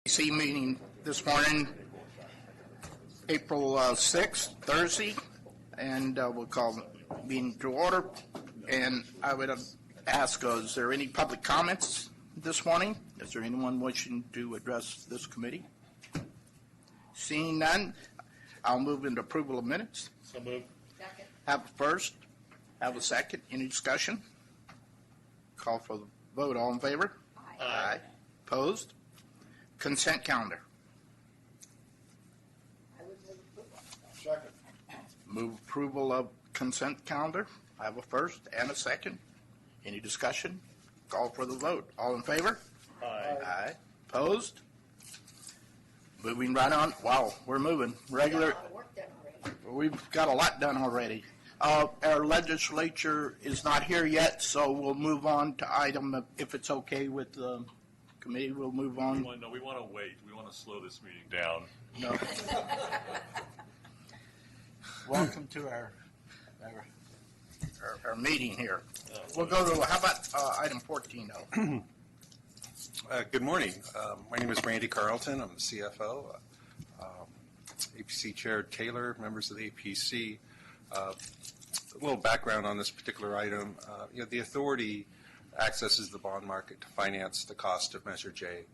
Meeting this morning, April 6th, Thursday, and we'll call the meeting to order. And I would ask, is there any public comments this morning? Is there anyone wishing to address this committee? Seeing none, I'll move into approval of minutes. So moved. Second. Have a first, have a second. Any discussion? Call for the vote. All in favor? Aye. Opposed? Consent calendar. I would move approval. Second. Move approval of consent calendar. I have a first and a second. Any discussion? Call for the vote. All in favor? Aye. Aye. Opposed? Moving right on. Wow, we're moving. Regular. Got a lot of work done already. We've got a lot done already. Our legislature is not here yet, so we'll move on to item, if it's okay with the committee, we'll move on. We want to wait. We want to slow this meeting down. No. Welcome to our meeting here. We'll go to, how about item 14, though? Good morning. My name is Randy Carlton. I'm the CFO. APC Chair Taylor, members of the APC. A little background on this particular item. The authority accesses the bond market to finance the cost of Measure J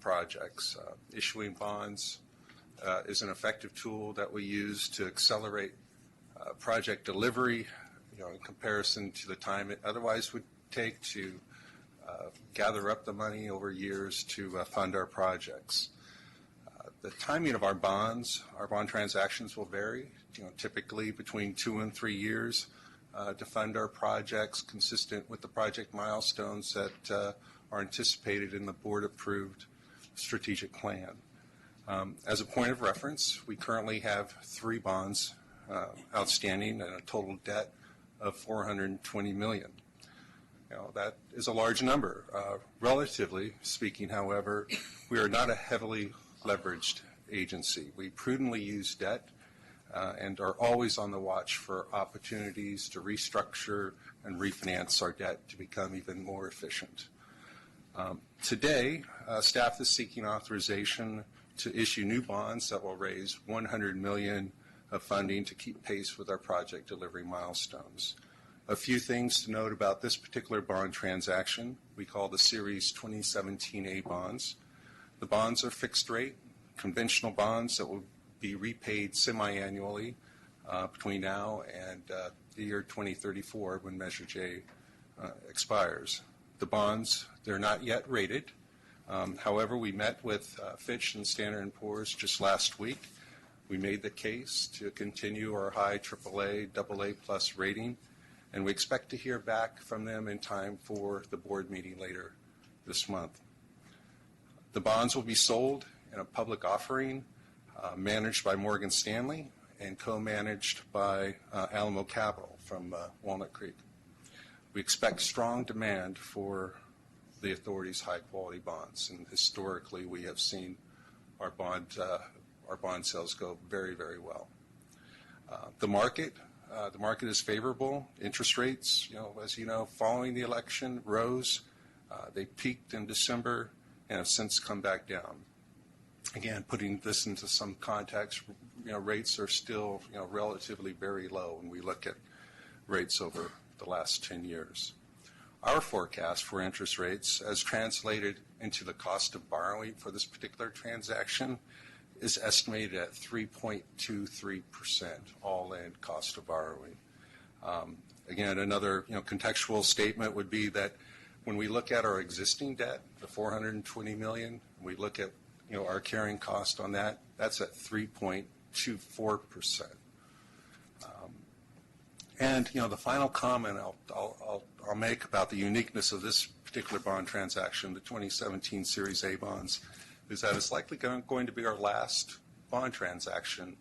projects. Issuing bonds is an effective tool that we use to accelerate project delivery, in comparison to the time it otherwise would take to gather up the money over years to fund our projects. The timing of our bond transactions will vary, typically between 2 and 3 years to fund our projects consistent with the project milestones that are anticipated in the board-approved strategic plan. As a point of reference, we currently have 3 bonds outstanding and a total debt of $420 million. That is a large number. Relatively speaking, however, we are not a heavily leveraged agency. We prudently use debt and are always on the watch for opportunities to restructure and refinance our debt to become even more efficient. Today, staff is seeking authorization to issue new bonds that will raise $100 million of funding to keep pace with our project delivery milestones. A few things to note about this particular bond transaction. We call the Series 2017A bonds. The bonds are fixed rate, conventional bonds that will be repaid semi-annually between now and the year 2034 when Measure J expires. The bonds, they're not yet rated. However, we met with Fitch and Standard & Poor's just last week. We made the case to continue our high AAA, AA+ rating, and we expect to hear back from them in time for the board meeting later this month. The bonds will be sold in a public offering managed by Morgan Stanley and co-managed by Alamo Capital from Walnut Creek. We expect strong demand for the authority's high-quality bonds, and historically we have seen our bond sales go very, very well. The market is favorable. Interest rates, as you know, following the election rose. They peaked in December and have since come back down. Again, putting this into some context, rates are still, relatively very low when we look at rates over the last 10 years. Our forecast for interest rates, as translated into the cost of borrowing for this particular transaction, is estimated at 3.23% all-in cost of borrowing. Again, another contextual statement would be that when we look at our existing debt, the $420 million, we look at our carrying cost on that, that's at 3.24%. And the final comment I'll make about the uniqueness of this particular bond transaction, the 2017 Series A bonds, is that it's likely going to be our last bond transaction,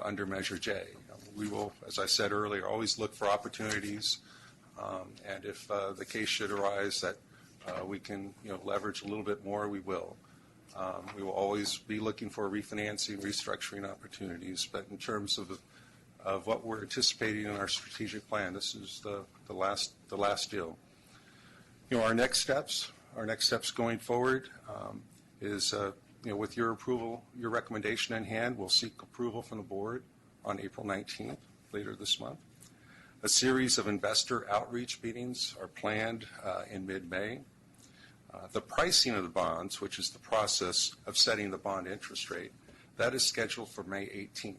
under Measure J. We will, as I said earlier, always look for opportunities, and if the case should arise that we can, leverage a little bit more, we will. We will always be looking for refinancing, restructuring opportunities, but in terms of what we're anticipating in our strategic plan, this is the last deal. Our next steps going forward. is, with your approval, your recommendation in hand, we'll seek approval from the board on April 19th, later this month. A series of investor outreach meetings are planned in mid-May. The pricing of the bonds, which is the process of setting the bond interest rate, that is scheduled for May 18th.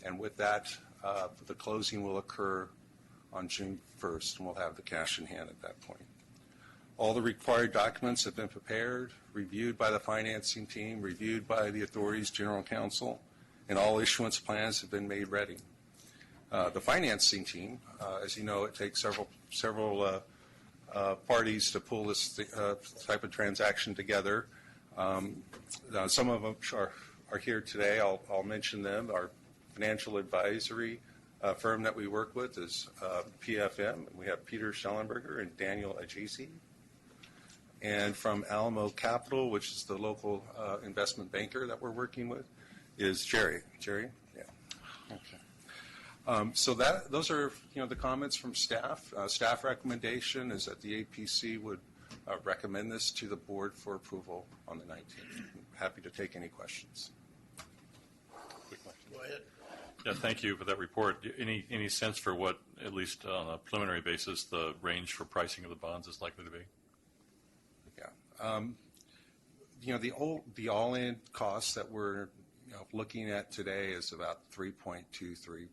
And with that, the closing will occur on June 1st, and we'll have the cash in hand at that point. All the required documents have been prepared, reviewed by the financing team, reviewed by the authority's general counsel, and all issuance plans have been made ready. The financing team, as you know, it takes several parties to pull this type of transaction together. Some of them are here today. I'll mention them. Our financial advisory firm that we work with is PFM. We have Peter Schellenberger and Daniel Ajisi. And from Alamo Capital, which is the local investment banker that we're working with, is Jerry. Jerry? Yeah. Okay. So those are, the comments from staff. Staff recommendation is that the APC would recommend this to the board for approval on the 19th. I'm happy to take any questions. Quick question. Go ahead. Yeah, thank you for that report. Any sense for what, at least on a preliminary basis, the range for pricing of the bonds is likely to be? Yeah. The all-in cost that we're looking at today is about 3.23%.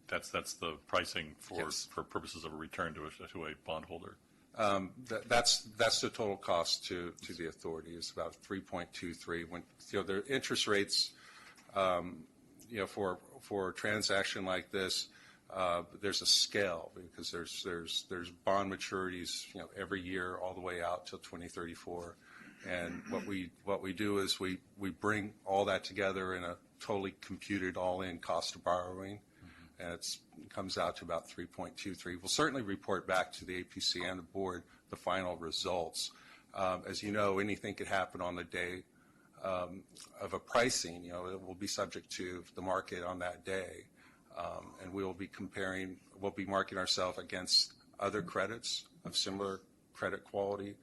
That's the pricing for Yes. for purposes of a return to a bondholder. That's the total cost to the authority is about 3.23. When the interest rates, for a transaction like this, there's a scale because there's bond maturities every year all the way out till 2034, and what we do is we bring all that together in a totally computed all-in cost of borrowing, and it comes out to about 3.23. We'll certainly report back to the APC and the board the final results. As you know, anything could happen on the day of a pricing. It will be subject to the market on that day. And we'll be marking ourselves against other credits of similar credit quality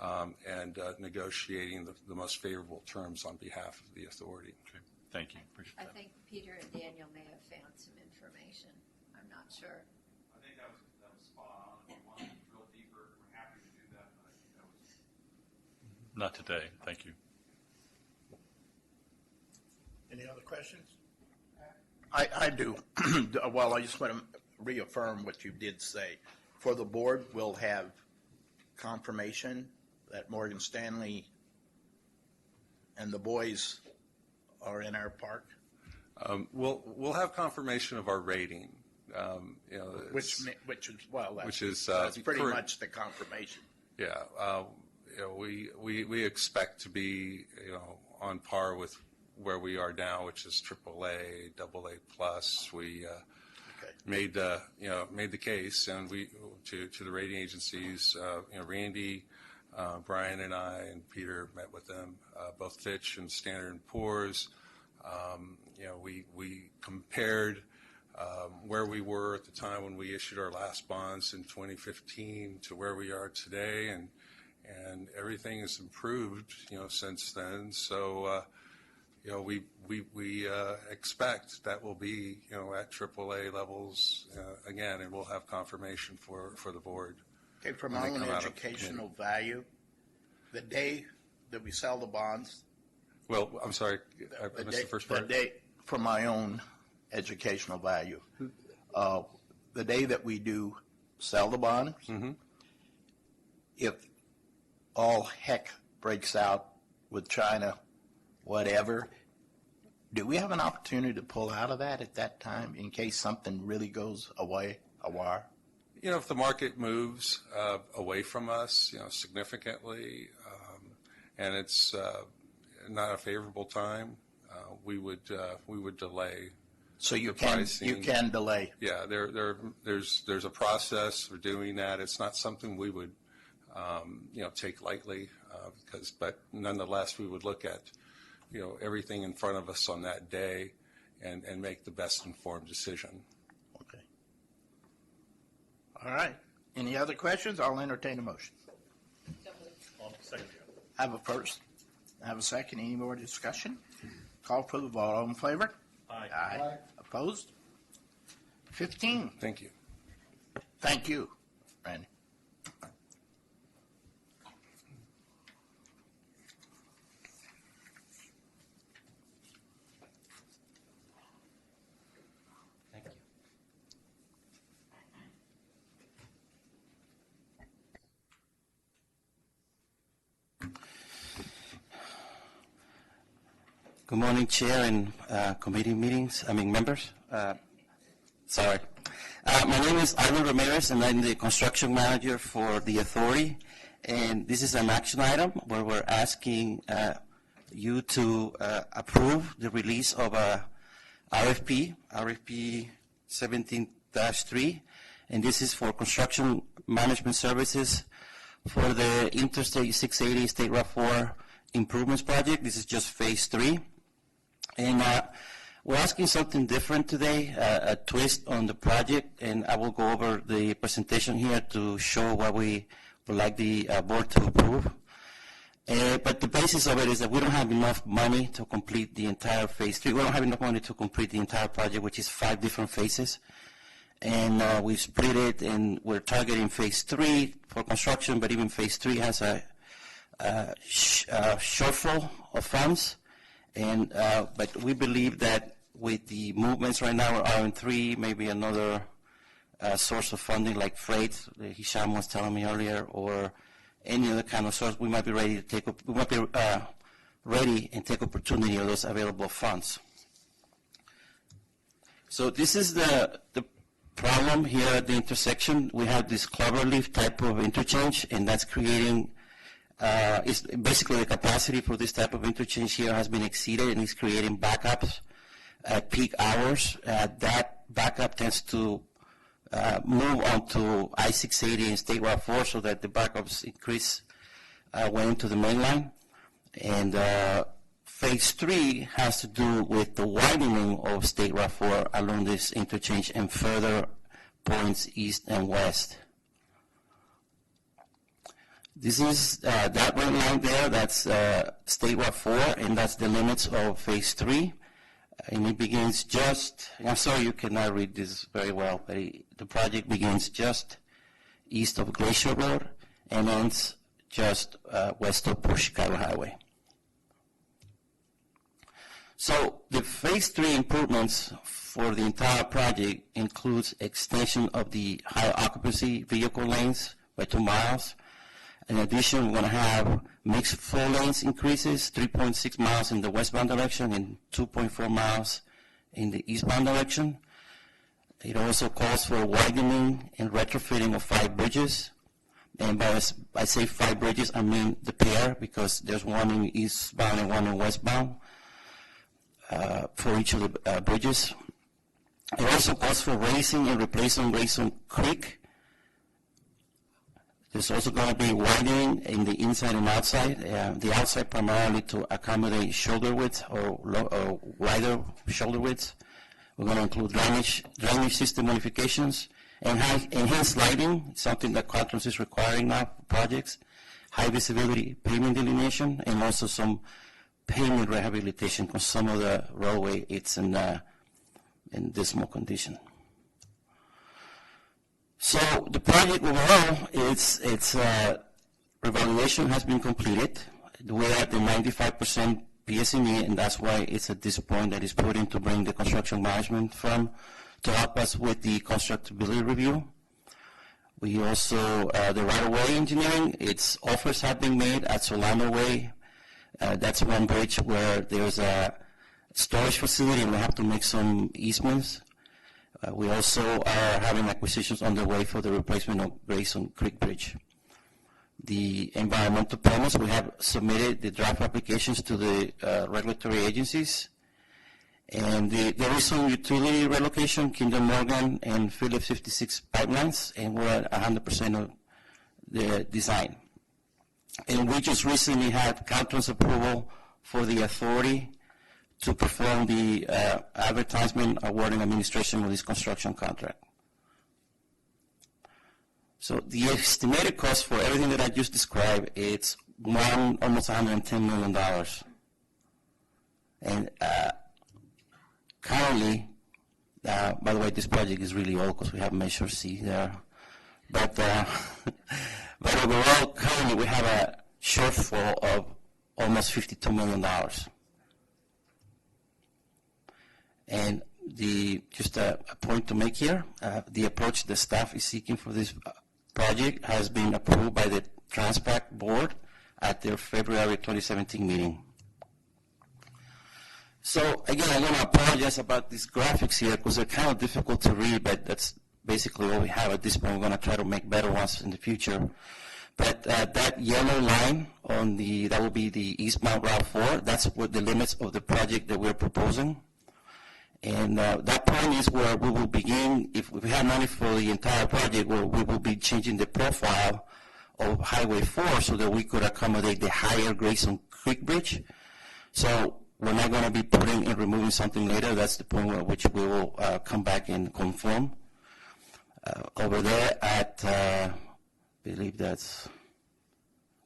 and negotiating the most favorable terms on behalf of the authority. Okay. Thank you. Appreciate I that. think Peter and Daniel may have found some information. I'm not sure. I think that was spot on. If you want to drill deeper, we're happy to do that, but I think that was. Not today. Thank you. Any other questions? I do. Well, I just want to reaffirm what you did say. For the board, we'll have confirmation that Morgan Stanley and the boys are in our park, We'll have confirmation of our rating. which is, well, which is, that's pretty current. much the confirmation. Yeah, we expect to be on par with where we are now, which is AAA, AA plus. We made the case, and we to the rating agencies. Randy, Brian, and I and Peter met with them, both Fitch and Standard & Poor's. We compared where we were at the time when we issued our last bonds in 2015 to where we are today, and everything has improved since then. So we expect that will be at AAA levels again, and we'll have confirmation for the board. Okay, from When my they own come out of educational value, the day that we sell the bonds, Well, I'm sorry, I missed the first part. The day, from my own educational value, the day that we do sell the bonds, if all heck breaks out with China, whatever, do we have an opportunity to pull out of that at that time in case something really goes away, awry? If the market moves away from us, significantly, and it's not a favorable time, we would delay. So you the can pricing. delay. Yeah, there's a process for doing that. It's not something we would take lightly, but nonetheless we would look at everything in front of us on that day and make the best informed decision. Okay. All right. Any other questions? I'll entertain a motion. Second. I have a first. I have a second. Any more discussion? Call for the vote. All in favor? Aye. Opposed? 15. Thank you. Thank you, Randy. Thank you. Good morning, Chair and committee members. Sorry. My name is Ivan Ramirez, and I'm the construction manager for the authority. And this is an action item where we're asking you to approve the release of a RFP 17-3, and this is for construction management services for the Interstate 680 State Route 4 improvements project. This is just phase 3. And we're asking something different today, a twist on the project, and I will go over the presentation here to show what we would like the board to approve. But the basis of it is that we don't have enough money to complete the entire phase 3. We don't have enough money to complete the entire project, which is 5 different phases. And we've split it, and we're targeting phase 3 for construction, but even phase 3 has a shortfall of funds. And but we believe that with the movements right now, RM3, maybe another source of funding like freight, Hisham was telling me earlier, or any other kind of source, we might be ready to take up, we might be ready and take opportunity of those available funds. So this is the problem here at the intersection. We have this cloverleaf type of interchange, and that's creating, it's basically the capacity for this type of interchange here has been exceeded, and it's creating backups at peak hours. That backup tends to move onto I-680 and State Route 4 so that the backups increase when into the main line. And phase 3 has to do with the widening of State Route 4 along this interchange and further points east and west. This is that red line there, that's State Route 4, and that's the limits of phase 3. And it begins just, I'm sorry you cannot read this very well, but the project begins just east of Glacier Road and ends just west of Port Chicago Highway. So the phase 3 improvements for the entire project includes extension of the high occupancy vehicle lanes by 2 miles. In addition, we're going to have mixed flow lanes increases, 3.6 miles in the westbound direction and 2.4 miles in the eastbound direction. It also calls for widening and retrofitting of 5 bridges. And by I say 5 bridges, I mean the pair, because there's one in eastbound and one in westbound for each of the bridges. It also calls for raising and replacing Grayson Creek. There's also going to be widening in the inside and outside. The outside primarily to accommodate shoulder width or wider shoulder widths. We're going to include drainage system modifications and enhanced lighting, something that Caltrans is requiring now for projects. High visibility pavement delineation, and also some pavement rehabilitation because some of the roadway it's in dismal condition. So the project overall, its evaluation has been completed. We're at the 95% PSME, and that's why it's at this point that it's put in to bring the construction management firm to help us with the constructability review. We also, the right-of-way engineering, its offers have been made at Solano Way. That's one bridge where there's a storage facility and we have to make some easements. We also are having acquisitions underway for the replacement of Grayson Creek Bridge. The environmental permits, we have submitted the draft applications to the regulatory agencies. And there is some utility relocation, Kinder Morgan and Phillips 56 pipelines, and we're at 100% of the design. And we just recently had Caltrans approval for the authority to perform the advertisement, awarding administration of this construction contract. So the estimated cost for everything that I just described, it's almost $110 million. And currently, by the way, this project is really old because we have Measure C there. But, but overall, currently we have a shortfall of almost $52 million. And just a point to make here, the approach the staff is seeking for this project has been approved by the Transpac board at their February 2017 meeting. So again, I want to apologize about these graphics here because they're kind of difficult to read, but that's basically all we have at this point. We're going to try to make better ones in the future. But that yellow line that will be the eastbound Route 4, that's what the limits of the project that we're proposing. And that point is where we will begin, if we have money for the entire project, where we will be changing the profile of Highway 4 so that we could accommodate the higher Grayson Creek Bridge. So we're not going to be putting and removing something later. That's the point at which we will come back and conform. Over there at, I believe that's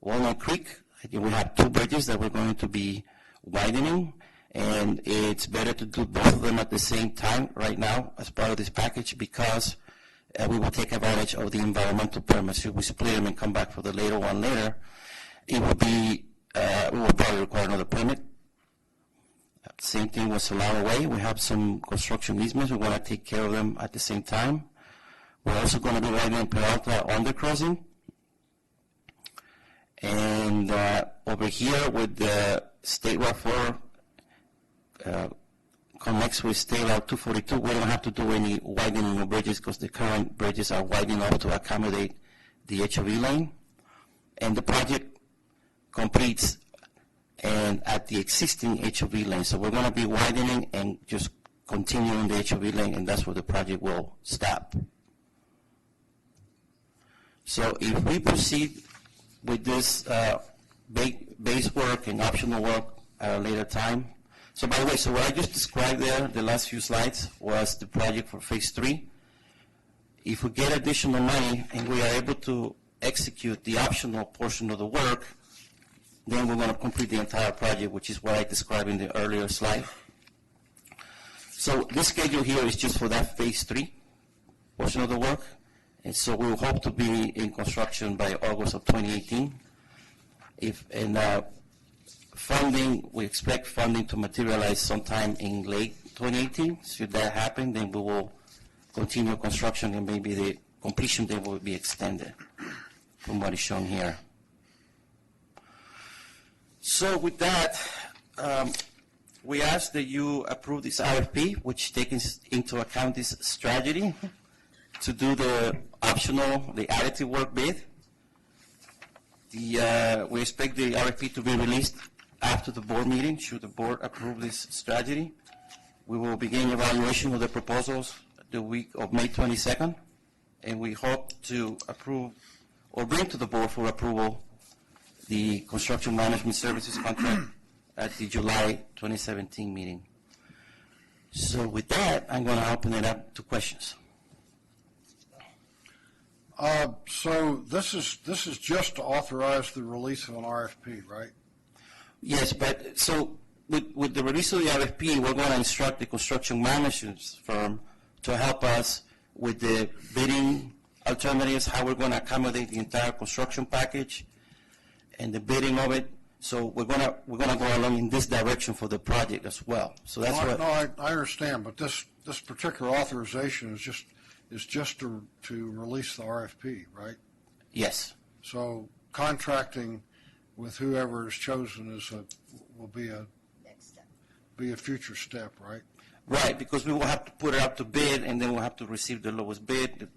Walnut Creek, I think we have two bridges that we're going to be widening. And it's better to do both of them at the same time right now as part of this package because we will take advantage of the environmental permits. If we split them and come back for the later one later, it will be, we will probably require another permit. Same thing with Solano Way. We have some construction easements. We want to take care of them at the same time. We're also going to be widening Peralta undercrossing. And over here with the State Route 4, connects with State Route 242. We don't have to do any widening of bridges because the current bridges are wide enough to accommodate the HOV lane. And the project completes and at the existing HOV lane. So we're going to be widening and just continuing the HOV lane, and that's where the project will stop. So if we proceed with this base work and optional work at a later time. So by the way, so what I just described there, the last few slides, was the project for Phase 3. If we get additional money and we are able to execute the optional portion of the work, then we're going to complete the entire project, which is what I described in the earlier slide. So this schedule here is just for that Phase 3 portion of the work. And so we will hope to be in construction by August of 2018. Funding, we expect funding to materialize sometime in late 2018. Should that happen, then we will continue construction and maybe the completion date will be extended from what is shown here. So with that, we ask that you approve this RFP, which takes into account this strategy to do the optional, the additive work bid. We expect the RFP to be released after the board meeting, should the board approve this strategy. We will begin evaluation of the proposals the week of May 22nd, and we hope to approve or bring to the board for approval the construction management services contract at the July 2017 meeting. So with that, I'm going to open it up to questions. So this is just to authorize the release of an RFP, right? Yes, but so with the release of the RFP, we're going to instruct the construction management firm to help us with the bidding alternatives, how we're going to accommodate the entire construction package and the bidding of it. So we're going to go along in this direction for the project as well. So that's what. No, I understand, but this particular authorization is just to release the RFP, right? Yes. So contracting with whoever is chosen will be Next step. a future step, right? Right, because we will have to put it up to bid, and then we'll have to receive the lowest bid,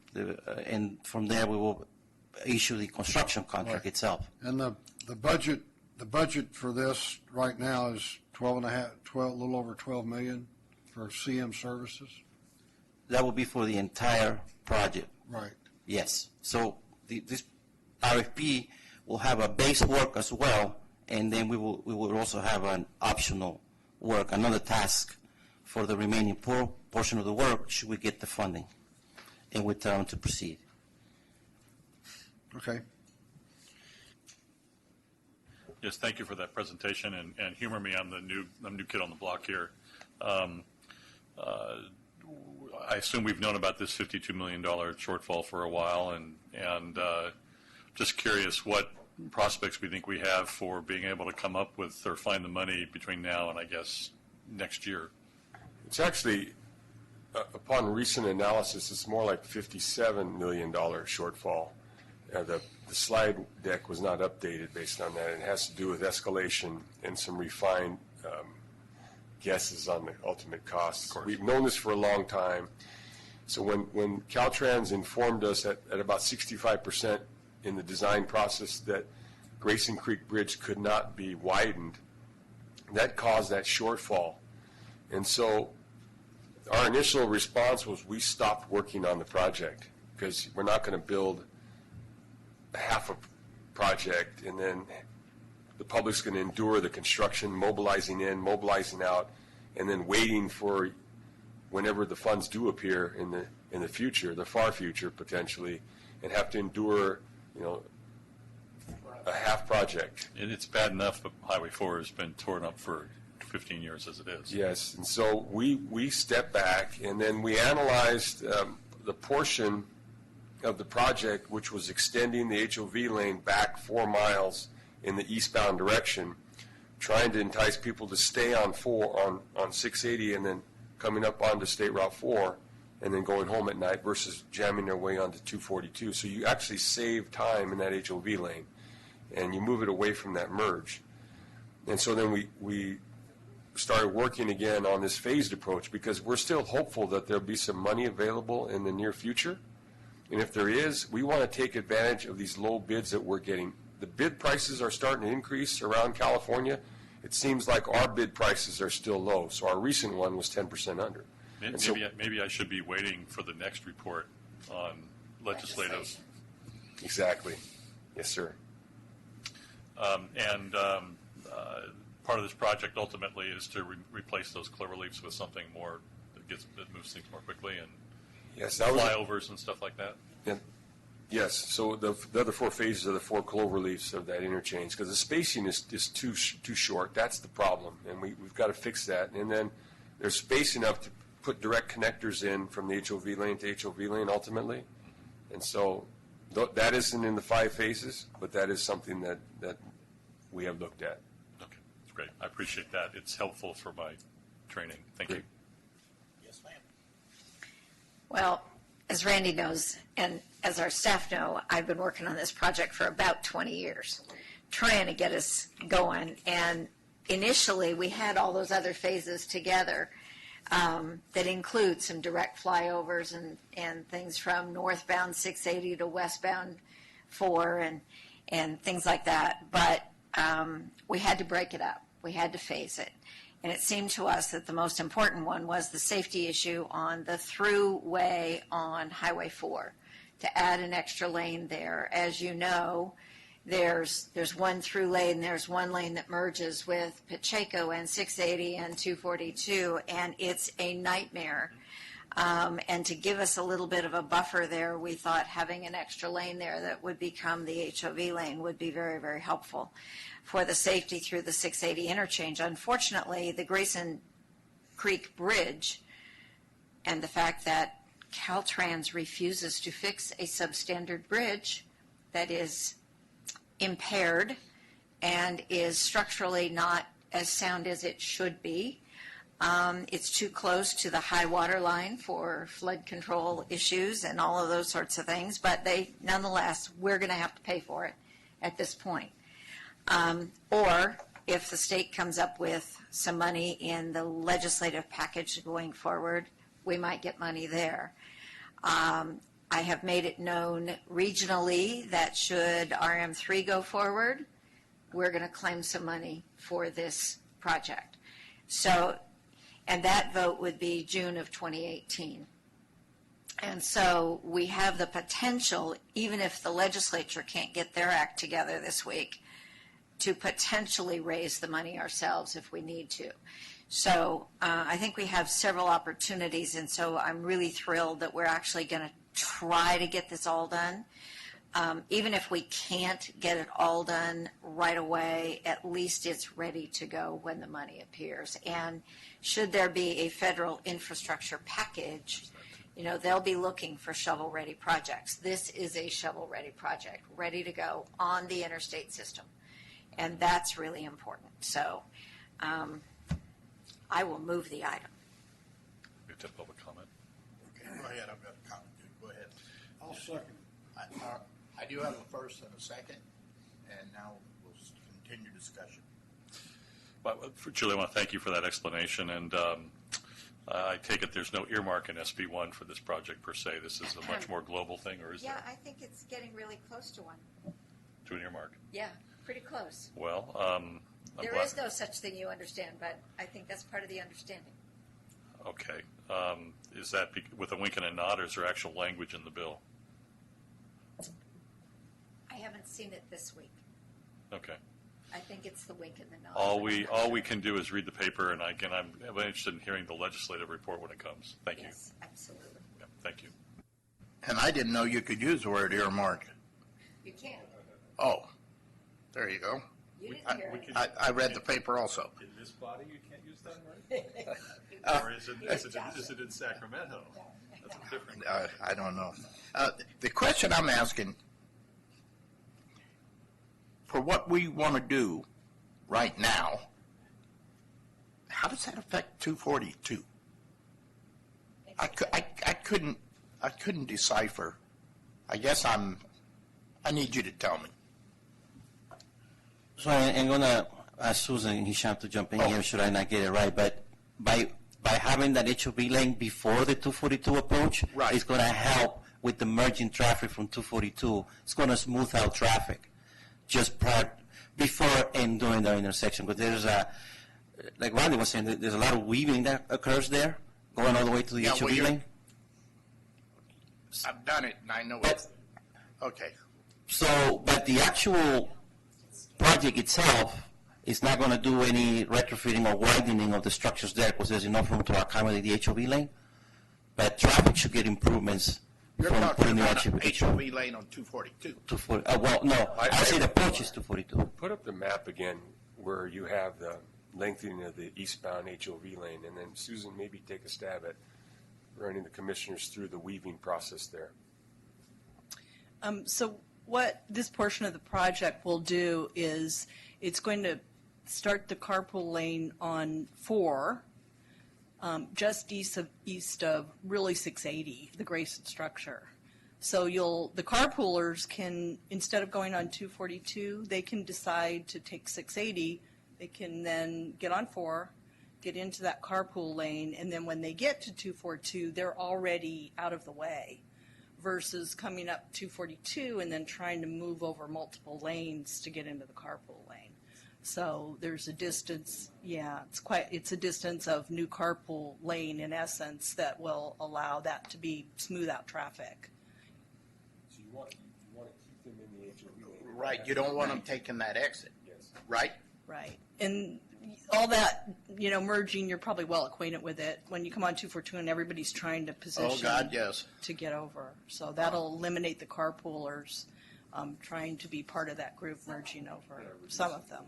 and from there we will issue the construction contract Right. itself. And the budget for this right now is a little over $12 million for CM services. That will be for the entire project. Right. Yes. So this RFP will have a base work as well, and then we will also have an optional work, another task for the remaining portion of the work should we get the funding, and we're trying to proceed. Okay. Yes, thank you for that presentation, and humor me, I'm the new kid on the block here. I assume we've known about this $52 million shortfall for a while, and just curious what prospects we think we have for being able to come up with or find the money between now and, I guess, next year. It's actually, upon recent analysis, it's more like $57 million shortfall. The slide deck was not updated based on that. It has to do with escalation and some refined guesses on the ultimate costs. We've known this for a long time. So when Caltrans informed us at about 65% in the design process that Grayson Creek Bridge could not be widened, that caused that shortfall. And so our initial response was we stopped working on the project because we're not going to build half a project and then the public's going to endure the construction, mobilizing in, mobilizing out, and then waiting for whenever the funds do appear in the future, the far future potentially, and have to endure, a half project. And it's bad enough that Highway 4 has been torn up for 15 years as it is. Yes, and so we stepped back and then we analyzed the portion of the project which was extending the HOV lane back 4 miles in the eastbound direction, trying to entice people to stay on 680 and then coming up onto State Route 4 and then going home at night versus jamming their way onto 242. So you actually save time in that HOV lane and you move it away from that merge. And so then we started working again on this phased approach because we're still hopeful that there'll be some money available in the near future. And if there is, we want to take advantage of these low bids that we're getting. The bid prices are starting to increase around California. It seems like our bid prices are still low. So our recent one was 10% under. Maybe I should be waiting for the next report on legislative. Exactly. Yes, sir. Part of this project ultimately is to replace those cloverleafs with something more that moves things more quickly, and yes, that was flyovers and stuff like that. Yes. So the other 4 phases are the 4 cloverleafs of that interchange because the spacing is too short. That's the problem, and we've got to fix that. And then there's space enough to put direct connectors in from the HOV lane to HOV lane ultimately. And so that isn't in the 5 phases, but that is something that we have looked at. Okay, that's great. I appreciate that. It's helpful for my training. Thank you. Yes, ma'am. Well, as Randy knows, and as our staff know, I've been working on this project for about 20 years, trying to get us going. And initially, we had all those other phases together that include some direct flyovers and things from northbound 680 to westbound 4 and things like that. But we had to break it up. We had to phase it. And it seemed to us that the most important one was the safety issue on the throughway on Highway 4, to add an extra lane there. As you know, there's one through lane, there's one lane that merges with Pacheco and 680 and 242, and it's a nightmare. And to give us a little bit of a buffer there, we thought having an extra lane there that would become the HOV lane would be very, very helpful for the safety through the 680 interchange. Unfortunately, the Grayson Creek Bridge and the fact that Caltrans refuses to fix a substandard bridge that is impaired and is structurally not as sound as it should be. It's too close to the high water line for flood control issues and all of those sorts of things, but nonetheless, we're going to have to pay for it at this point. Or if the state comes up with some money in the legislative package going forward, we might get money there. I have made it known regionally that should RM3 go forward, we're going to claim some money for this project. So, and that vote would be June of 2018. And so we have the potential, even if the legislature can't get their act together this week, to potentially raise the money ourselves if we need to. So I think we have several opportunities, and so I'm really thrilled that we're actually going to try to get this all done. even if we can't get it all done right away, at least it's ready to go when the money appears. And should there be a federal infrastructure package, they'll be looking for shovel-ready projects. This is a shovel-ready project, ready to go on the interstate system. And that's really important. So I will move the item. We have to have public comment. Okay, go ahead, I've got a comment. Go ahead. I'll second. I do have a first and a second, and now we'll continue discussion. Well, Julie, I want to thank you for that explanation, and I take it there's no earmark in SB1 for this project per se. This is a much more global thing, or is Yeah, there I think it's getting really close to one. to an earmark? Yeah, pretty close. Well, I'm There glad. is no such thing, you understand, but I think that's part of the understanding. Okay. Is that with a wink and a nod, or is there actual language in the bill? I haven't seen it this week. Okay. I think it's the wink and the nod. All we can do is read the paper, and again, I'm interested in hearing the legislative report when it comes. Thank you. Yes, absolutely. Yeah, thank you. And I didn't know you could use the word earmark. You can. Oh, there you go. You didn't hear it. I read the paper also. In this body, you can't use that word? Or is it in Sacramento? That's different. I don't know. The question I'm asking, for what we want to do right now, how does that affect 242? I couldn't decipher. I guess I need you to tell me. So I'm going to ask Susan and Hisham to jump in here should I not get it right. But by having that HOV lane before the 242 approach, Right. it's going to help with the merging traffic from 242. It's going to smooth out traffic just before and during the intersection. But there's like Randy was saying, there's a lot of weaving that occurs there, going all the way to the Yeah, well, HOV lane. I've done it, and I know it. Okay. So, but the actual project itself is not going to do any retrofitting or widening of the structures there because there's enough room to accommodate the HOV lane. But traffic should get improvements You're from talking putting the about HOV. HOV lane on 242. 240. Well, no, I say the approach is 242. Put up the map again where you have the lengthening of the eastbound HOV lane, and then Susan, maybe take a stab at running the commissioners through the weaving process there. So what this portion of the project will do is it's going to start the carpool lane on 4, just east of really 680, the Grayson structure. So the carpoolers can, instead of going on 242, they can decide to take 680. They can then get on 4, get into that carpool lane, and then when they get to 242, they're already out of the way, versus coming up 242 and then trying to move over multiple lanes to get into the carpool lane. So there's a distance, it's a distance of new carpool lane in essence that will allow that to be smooth out traffic. So you want to keep them in the HOV lane. Right, you don't want them taking that exit, Yes. right? Right. And all that, merging, you're probably well acquainted with it. When you come on 242 and everybody's trying to position Oh, God, yes. to get over. So that'll eliminate the carpoolers trying to be part of that group merging over, some of them.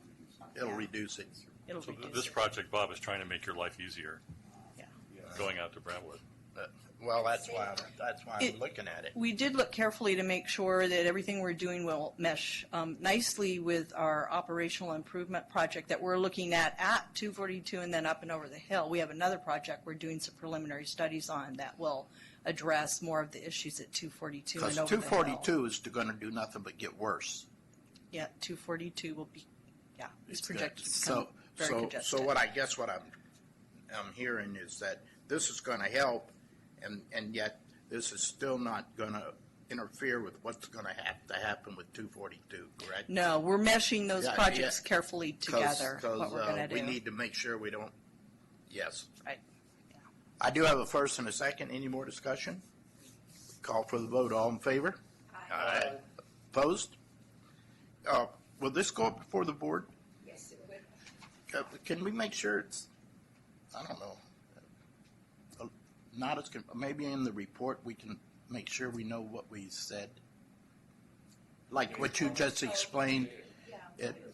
It'll reduce it. It'll So reduce this it. project, Bob, is trying to make your life easier Yeah. going out to Brentwood. Well, that's why I'm looking at it. We did look carefully to make sure that everything we're doing will mesh nicely with our operational improvement project that we're looking at 242 and then up and over the hill. We have another project we're doing some preliminary studies on that will address more of the issues at 242 Because and over the hill. 242 is going to do nothing but get worse. Yeah, 242 will be, it's projected to So, become very so congested. what I'm hearing is that this is going to help, and yet this is still not going to interfere with what's going to have to happen with 242, correct? No, we're meshing those Yeah, projects yeah. carefully together, what we're going to do. We need to make sure we don't, yes. Right. I do have a first and a second. Any more discussion? Call for the vote. All in favor? Aye. Opposed? Will this go up before the board? Yes, it would. Can we make sure it's, I don't know, not as, maybe in the report we can make sure we know what we said? like what you just explained,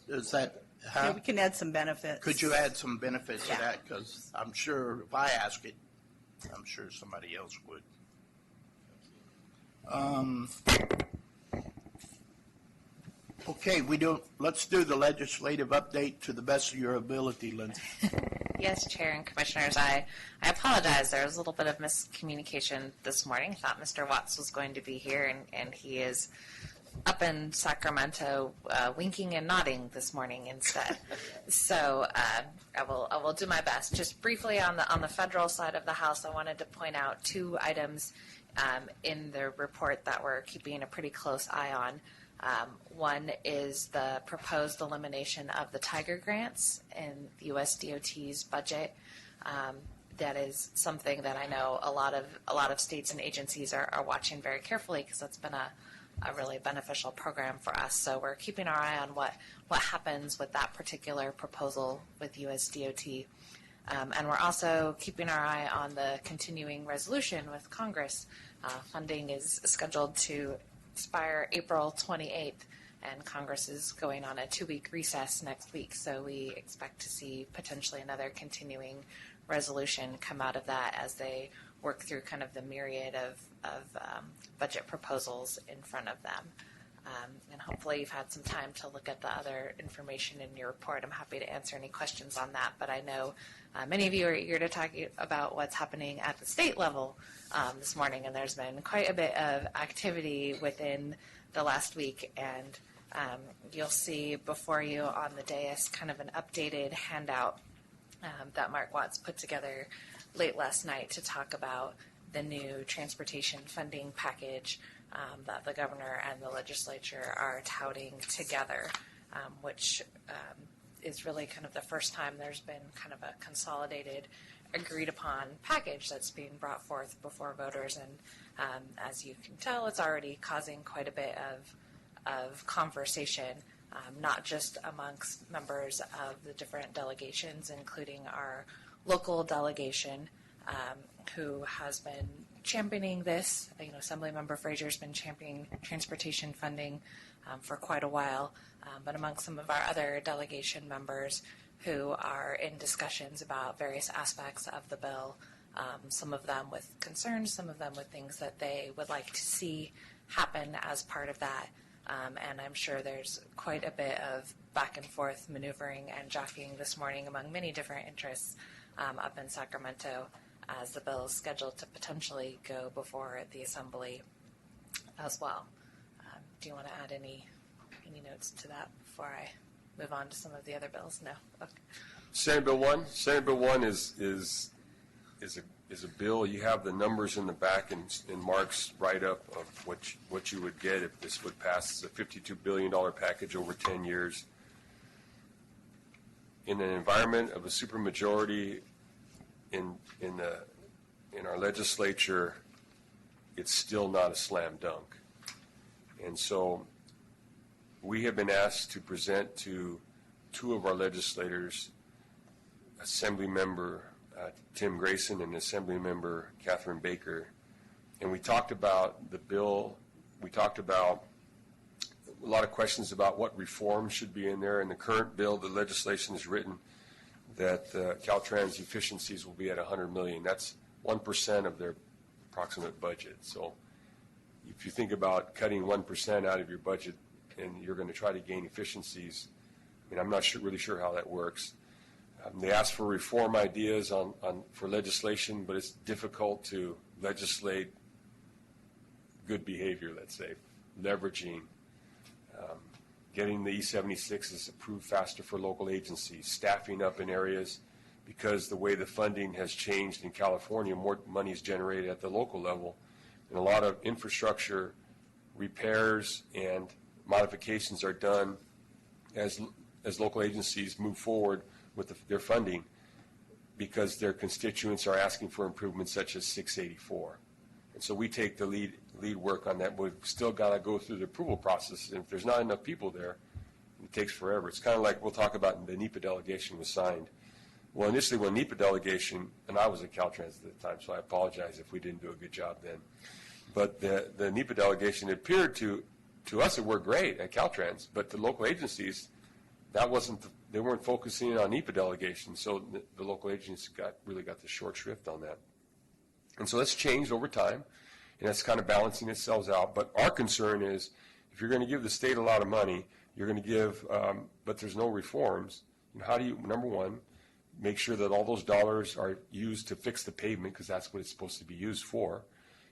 is that, Yeah, we can add some benefits. could you add some benefits to Yeah. that? Because I'm sure if I ask it, I'm sure somebody else would. Okay, let's do the legislative update to the best of your ability, Lindsay. Yes, Chair and Commissioners, I apologize. There was a little bit of miscommunication this morning. I thought Mr. Watts was going to be here, and he is up in Sacramento winking and nodding this morning instead. So I will do my best. Just briefly on the federal side of the House, I wanted to point out two items in the report that we're keeping a pretty close eye on. One is the proposed elimination of the Tiger grants in the USDOT's budget. That is something that I know a lot of states and agencies are watching very carefully, because that's been a really beneficial program for us. So we're keeping our eye on what happens with that particular proposal with USDOT. And we're also keeping our eye on the continuing resolution with Congress. Funding is scheduled to expire April 28th, and Congress is going on a 2-week recess next week. So we expect to see potentially another continuing resolution come out of that as they work through kind of the myriad of budget proposals in front of them. And hopefully you've had some time to look at the other information in your report. I'm happy to answer any questions on that, but I know many of you are eager to talk about what's happening at the state level this morning, and there's been quite a bit of activity within the last week, and you'll see before you on the dais kind of an updated handout that Mark Watts put together late last night to talk about the new transportation funding package that the governor and the legislature are touting together, which is really kind of the first time there's been kind of a consolidated, agreed upon package that's being brought forth before voters. And as you can tell, it's already causing quite a bit of conversation, not just amongst members of the different delegations, including our local delegation, who has been championing this. Assemblymember Frazier's been championing transportation funding for quite a while, but among some of our other delegation members who are in discussions about various aspects of the bill, some of them with concerns, some of them with things that they would like to see happen as part of that. And I'm sure there's quite a bit of back and forth maneuvering and jockeying this morning among many different interests up in Sacramento, as the bill is scheduled to potentially go before the Assembly as well. Do you want to add any notes to that before I move on to some of the other bills? No? Okay. Senate Bill 1. Senate Bill 1 is a bill. You have the numbers in the back in Mark's write-up of what you would get if this would pass. It's a $52 billion package over 10 years. In an environment of a supermajority in our legislature, it's still not a slam dunk. And so we have been asked to present to two of our legislators, Assembly Member Tim Grayson and Assembly Member Catherine Baker, and we talked about the bill. We talked about a lot of questions about what reforms should be in there. In the current bill, the legislation is written that Caltrans efficiencies will be at $100 million. That's 1% of their approximate budget. So if you think about cutting 1% out of your budget and you're going to try to gain efficiencies, I'm not really sure how that works. They asked for reform ideas for legislation, but it's difficult to legislate good behavior, let's say, leveraging, getting the E76s approved faster for local agencies, staffing up in areas, because the way the funding has changed in California, more money is generated at the local level, and a lot of infrastructure repairs and modifications are done as local agencies move forward with their funding, because their constituents are asking for improvements such as 684. And so we take the lead work on that, but we've still got to go through the approval process. And if there's not enough people there, it takes forever. It's kind of like we'll talk about the NEPA delegation was signed. Well, initially when NEPA delegation, and I was at Caltrans at the time, so I apologize if we didn't do a good job then, but the NEPA delegation appeared to to us, it worked great at Caltrans, but the local agencies, that wasn't, they weren't focusing on NEPA delegations, so the local agencies really got the short shrift on that. And so that's changed over time, and that's kind of balancing itself out. But our concern is, if you're going to give the state a lot of money, you're going to give, but there's no reforms, how do you, number one, make sure that all those dollars are used to fix the pavement, because that's what it's supposed to be used for,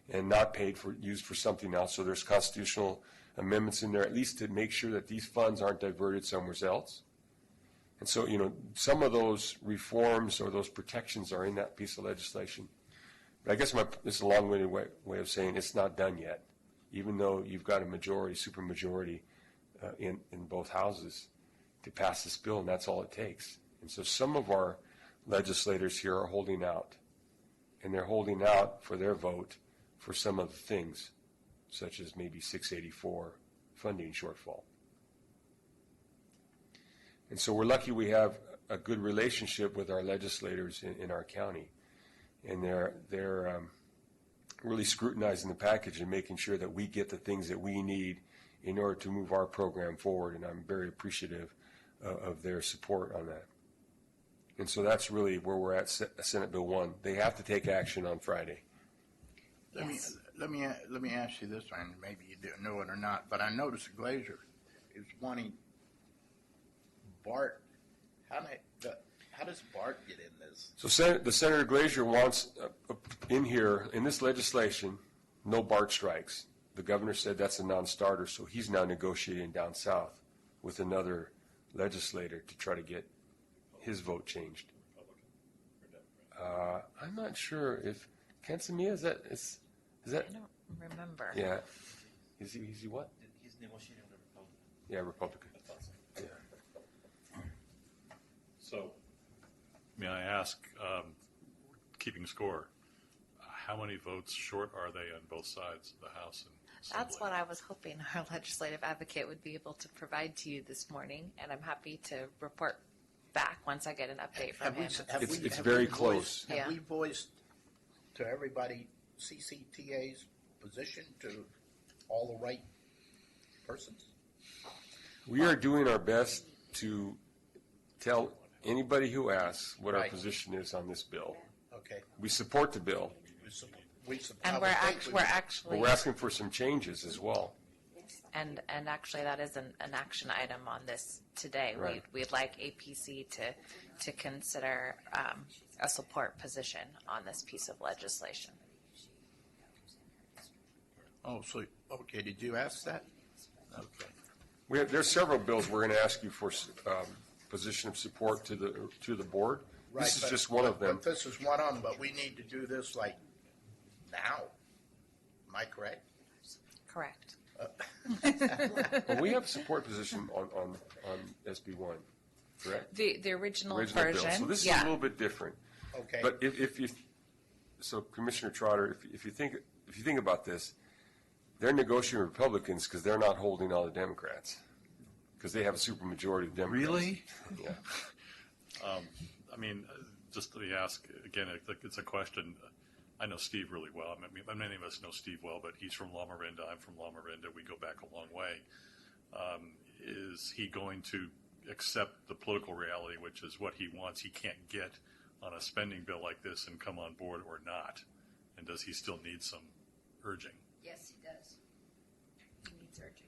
and not used for something else. So there's constitutional amendments in there, at least to make sure that these funds aren't diverted somewhere else. And so, some of those reforms or those protections are in that piece of legislation. But I guess this is a long-winded way of saying it's not done yet, even though you've got a majority, supermajority in both houses to pass this bill, and that's all it takes. And so some of our legislators here are holding out, and they're holding out for their vote for some of the things, such as maybe 684 funding shortfall. And so we're lucky we have a good relationship with our legislators in our county, and they're really scrutinizing the package and making sure that we get the things that we need in order to move our program forward, and I'm very appreciative of their support on that. And so that's really where we're at, Senate Bill 1. They have to take action on Friday. Yes. Let me ask you this, and maybe you didn't know it or not, but I noticed Glazer is wanting BART. How does BART get in this? So Senator Glazer wants in here, in this legislation, no BART strikes. The governor said that's a non-starter, so he's now negotiating down south with another legislator to try to get his vote changed. I'm not sure if Kansamia, is that? I don't remember. Yeah. Is he what? He's negotiating with the Republican. Yeah, Republican. Yeah. So, may I ask, keeping score, how many votes short are they on both sides of the House and Assembly? That's what I was hoping our legislative advocate would be able to provide to you this morning, and I'm happy to report back once I get an update from him. It's very close. Have Yeah. we voiced to everybody CCTA's position, to all the right persons? We are doing our best to tell anybody who asks what our Right. position is on this bill. Okay. We support the bill, And we're actually, but we're asking for some changes as well. and actually that is an action item on this today. Right. We'd like APC to consider a support position on this piece of legislation. Oh, so, okay, did you ask that? Okay. There's several bills we're going to ask you for position of support to the board. Right, This is but- just one of them. But this is one of them, but we need to do this like now. Am I correct? Correct. Well, we have a support position on SB1, correct? The original Original bill. version, So this is a yeah. little bit different. Okay. But if you, so Commissioner Trotter, if you think about this, they're negotiating with Republicans because they're not holding all the Democrats, because they have a supermajority of Democrats. Really? Yeah. I mean, just let me ask, again, it's a question. I know Steve really well. I mean, many of us know Steve well, but he's from La Miranda. I'm from La Miranda. We go back a long way. Is he going to accept the political reality, which is what he wants, he can't get on a spending bill like this and come on board, or not? And does he still need some urging? Yes, he does. He needs urging.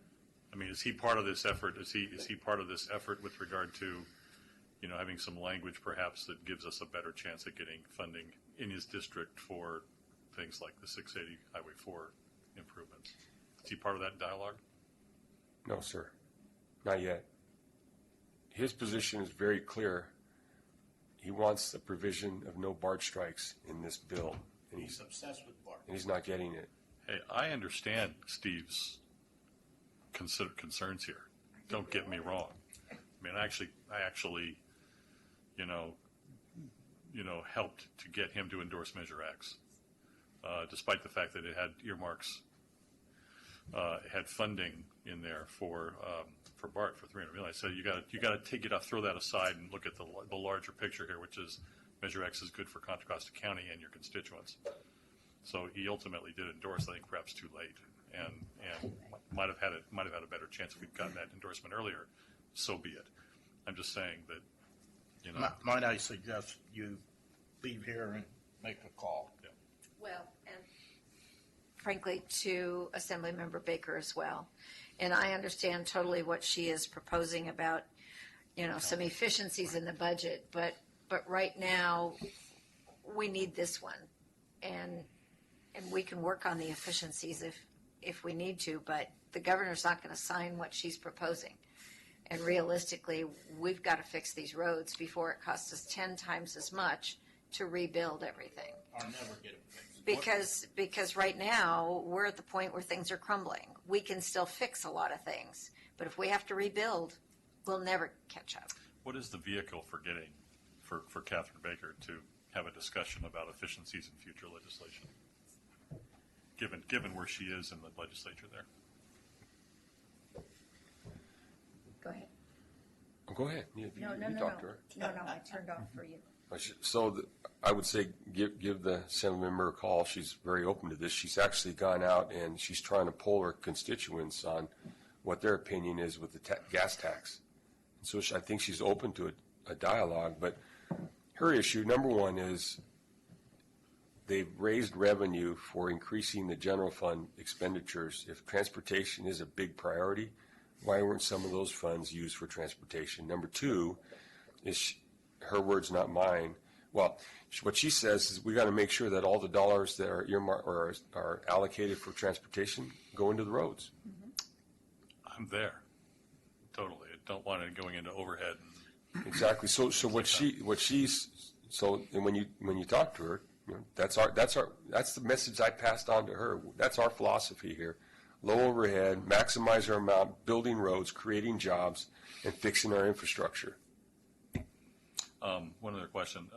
I mean, is he part of this effort? Is he part of this effort with regard to, having some language perhaps that gives us a better chance at getting funding in his district for things like the 680 Highway 4 improvements? Is he part of that dialogue? No, sir, not yet. His position is very clear. He wants the provision of no BART strikes in this bill, and He's obsessed with BART. he's not getting it. Hey, I understand Steve's concerns here. Don't get me wrong. I mean, I actually, helped to get him to endorse Measure X, despite the fact that it had earmarks, it had funding in there for BART for $300 million. I said you got to throw that aside and look at the larger picture here, which is Measure X is good for Contra Costa County and your constituents. So he ultimately did endorse, I think perhaps too late. and might have had a better chance if we'd gotten that endorsement earlier. So be it. I'm just saying that, you know. Might I suggest you leave here and make a call? Yeah. Well, and frankly, to Assemblymember Baker as well. And I understand totally what she is proposing about, you know, some efficiencies in the budget, but right now, we need this one. And we can work on the efficiencies if we need to, but the governor's not going to sign what she's proposing. And realistically, we've got to fix these roads before it costs us 10 times as much to rebuild everything. I'll never get it fixed. Because right now, we're at the point where things are crumbling. We can still fix a lot of things, but if we have to rebuild, we'll never catch up. What is the vehicle for getting, for Catherine Baker to have a discussion about efficiencies in future legislation? Given where she is in the legislature there. Go ahead. Go ahead. You talk to her. No, I turned off for you. So I would say give the Assembly member a call. She's very open to this. She's actually gone out and she's trying to poll her constituents on what their opinion is with the gas tax. So I think she's open to a dialogue. But her issue, number one, is they've raised revenue for increasing the general fund expenditures. If transportation is a big priority, why weren't some of those funds used for transportation? Number two is her words, not mine. Well, what she says is we got to make sure that all the dollars that are earmarked or are allocated for transportation go into the roads. I'm there. Totally. I don't want it going into overhead. Exactly. So and when you talk to her, you know, that's the message I passed on to her. That's our philosophy here. Low overhead, maximize our amount, building roads, creating jobs, and fixing our infrastructure. One other question.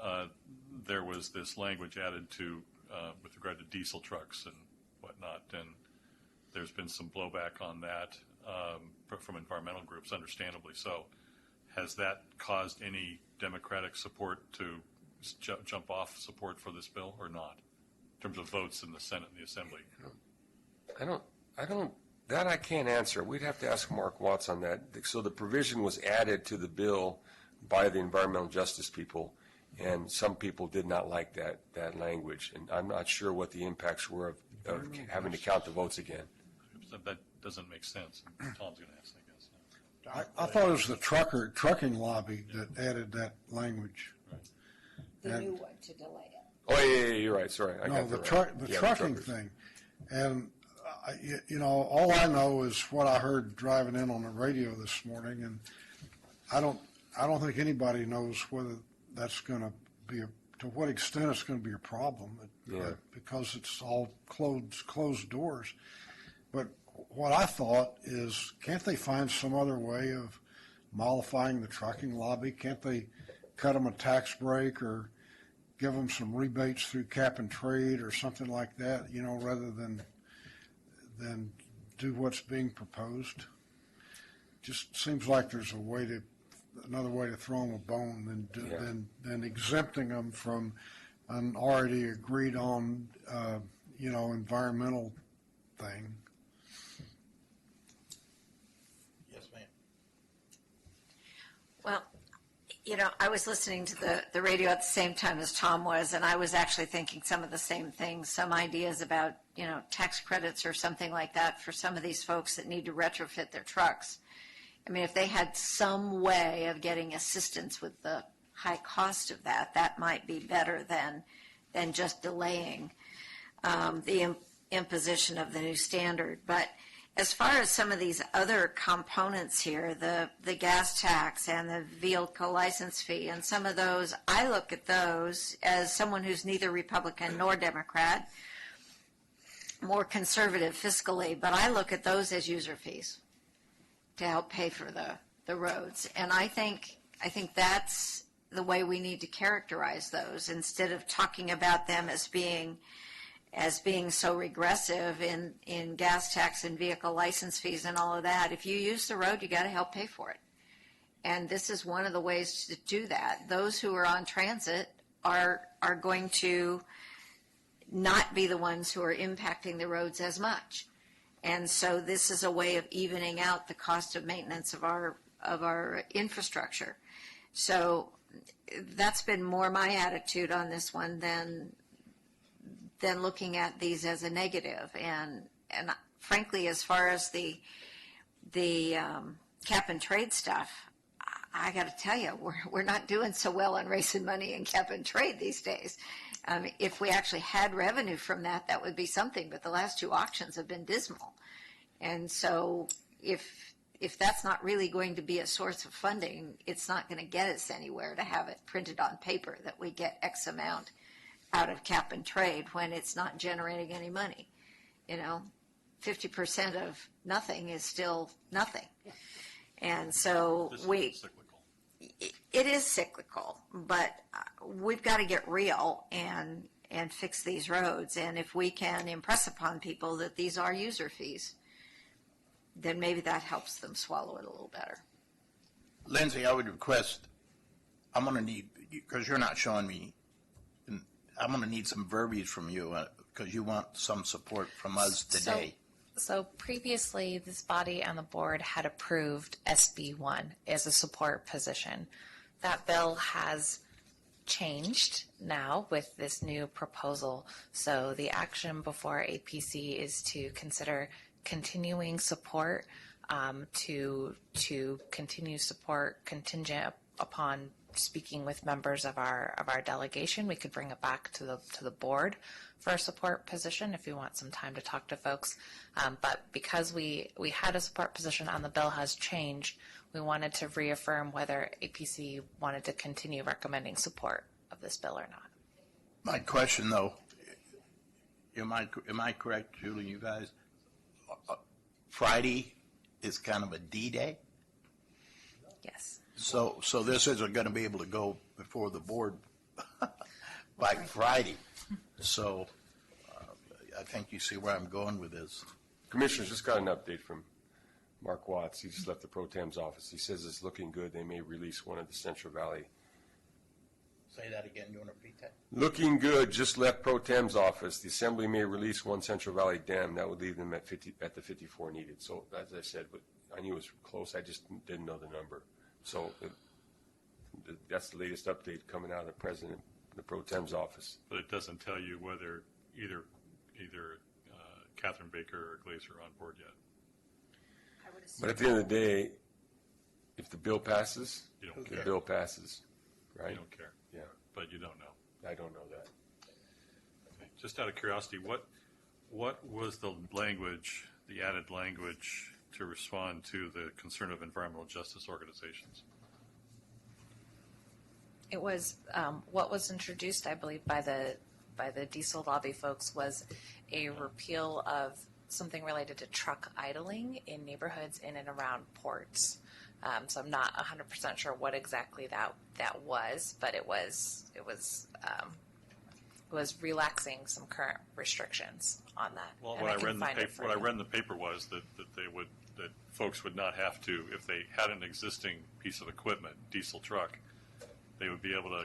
There was this language added to with regard to diesel trucks and whatnot, and there's been some blowback on that from environmental groups, understandably so. Has that caused any Democratic support to jump off support for this bill or not, in terms of votes in the Senate and the Assembly? That I can't answer. We'd have to ask Mark Watts on that. So the provision was added to the bill by the environmental justice people, and some people did not like that language. And I'm not sure what the impacts were of having to count the votes again. That doesn't make sense. Tom's going to ask, I guess. I thought it was the trucking lobby that added that language. The new one to delay it. Oh, yeah, you're right. Sorry. The trucking thing. And, all I know is what I heard driving in on the radio this morning, and I don't think anybody knows whether that's going to be to what extent it's going to be a problem, because it's all closed doors. But what I thought is, can't they find some other way of mollifying the trucking lobby? Can't they cut them a tax break or give them some rebates through cap and trade or something like that, rather than do what's being proposed? Just seems like there's another way to throw them a bone than exempting them from an already agreed on, environmental thing. Yes, ma'am. Well, I was listening to the radio at the same time as Tom was, and I was actually thinking some of the same things, some ideas about, tax credits or something like that for some of these folks that need to retrofit their trucks. I mean, if they had some way of getting assistance with the high cost of that might be better than just delaying the imposition of the new standard. But as far as some of these other components here, the gas tax and the vehicle license fee and some of those, I look at those as someone who's neither Republican nor Democrat, more conservative fiscally, but I look at those as user fees to help pay for the roads. And I think that's the way we need to characterize those, instead of talking about them as being so regressive in gas tax and vehicle license fees and all of that. If you use the road, you got to help pay for it. And this is one of the ways to do that. Those who are on transit are going to not be the ones who are impacting the roads as much. And so this is a way of evening out the cost of maintenance of our infrastructure. So that's been more my attitude on this one than looking at these as a negative. And frankly, as far as the cap and trade stuff, I got to tell you, we're not doing so well on raising money in cap and trade these days. If we actually had revenue from that, that would be something. But the last two auctions have been dismal, and so if that's not really going to be a source of funding, it's not going to get us anywhere to have it printed on paper that we get X amount out of cap and trade when it's not generating any money. 50% of nothing is still nothing. And so This is cyclical. it is cyclical, but we've got to get real and fix these roads. And if we can impress upon people that these are user fees, then maybe that helps them swallow it a little better. Lindsay, I would request, I'm going to need, because you're not showing me, I'm going to need some verbiage from you because you want some support from us today. So previously, this body and the board had approved SB1 as a support position. That bill has changed now with this new proposal. So the action before APC is to consider continuing support, to continue support contingent upon speaking with members of our delegation. We could bring it back to the board for a support position if we want some time to talk to folks. But because we had a support position and the bill has changed, we wanted to reaffirm whether APC wanted to continue recommending support of this bill or not. My question, though, am I correct, Julie, you guys? Friday is kind of a D-Day? Yes. So this isn't going to be able to go before the board by Friday. So I think you see where I'm going with this. Commissioners, just got an update from Mark Watts. He just left the Pro Tem's office. He says it's looking good. They may release one of the Central Valley. Say that again. You want to repeat that? Looking good. Just left Pro Tem's office. The Assembly may release one Central Valley dam. That would leave them at the 54 needed. So as I said, but I knew it was close. I just didn't know the number. So that's the latest update coming out of the Pro Tem's office. But it doesn't tell you whether either Catherine Baker or Glazer are on board yet. But at the end of the day, if the bill passes, You don't the care. bill passes, right? You don't care, Yeah, but you don't know. I don't know that. Okay. Just out of curiosity, what was the language, the added language to respond to the concern of environmental justice organizations? It was what was introduced, I believe, by the diesel lobby folks was a repeal of something related to truck idling in neighborhoods in and around ports. So I'm not 100% sure what exactly that was, but it was relaxing some current restrictions on that. Well, And what I can read in the find it paper, for what I you. read in the paper was that folks would not have to, if they had an existing piece of equipment, diesel truck, they would be able to